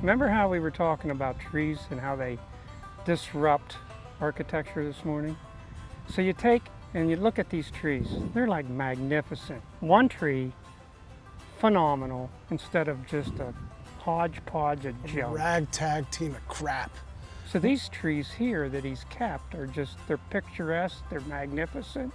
Remember how we were talking about trees and how they disrupt architecture this morning? So you take and you look at these trees. They're like magnificent. One tree, phenomenal, instead of just a hodgepodge of junk. Ragtag team of crap. So these trees here that he's kept are just, they're picturesque, they're magnificent.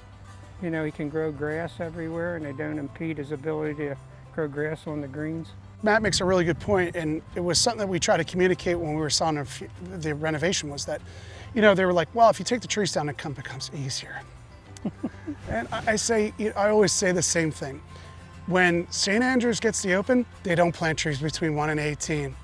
You know, he can grow grass everywhere and they don't impede his ability to grow grass on the greens. Matt makes a really good point, and it was something that we tried to communicate when we were selling the renovation, was that, you know, they were like, well, if you take the trees down, it becomes easier. And I always say the same thing. When St. Andrews gets the open, they don't plant trees between 1 and 18.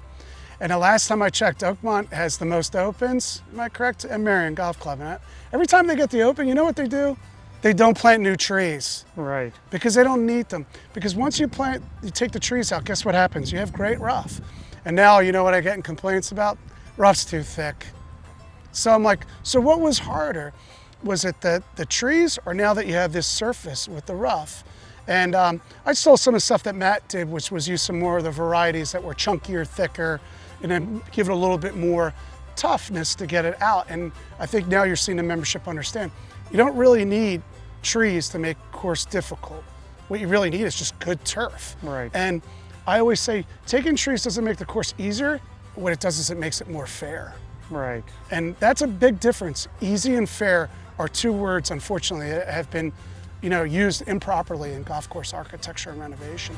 And the last time I checked, Oakmont has the most opens, am I correct? And Marion Golf Club. And every time they get the open, you know what they do? They don't plant new trees. Right. Because they don't need them. Because once you take the trees out, guess what happens? You have great rough. And now, you know what I get in complaints about? Rough's too thick. So I'm like, so what was harder? Was it the trees, or now that you have this surface with the rough? And I stole some of the stuff that Matt did, which was use some more of the varieties that were chunkier, thicker, and then give it a little bit more toughness to get it out. And I think now you're seeing the membership understand. You don't really need trees to make course difficult. What you really need is just good turf. Right. And I always say, taking trees doesn't make the course easier. What it does is it makes it more fair. Right. And that's a big difference. Easy and fair are two words, unfortunately, that have been, you know, used improperly in golf course architecture and renovation.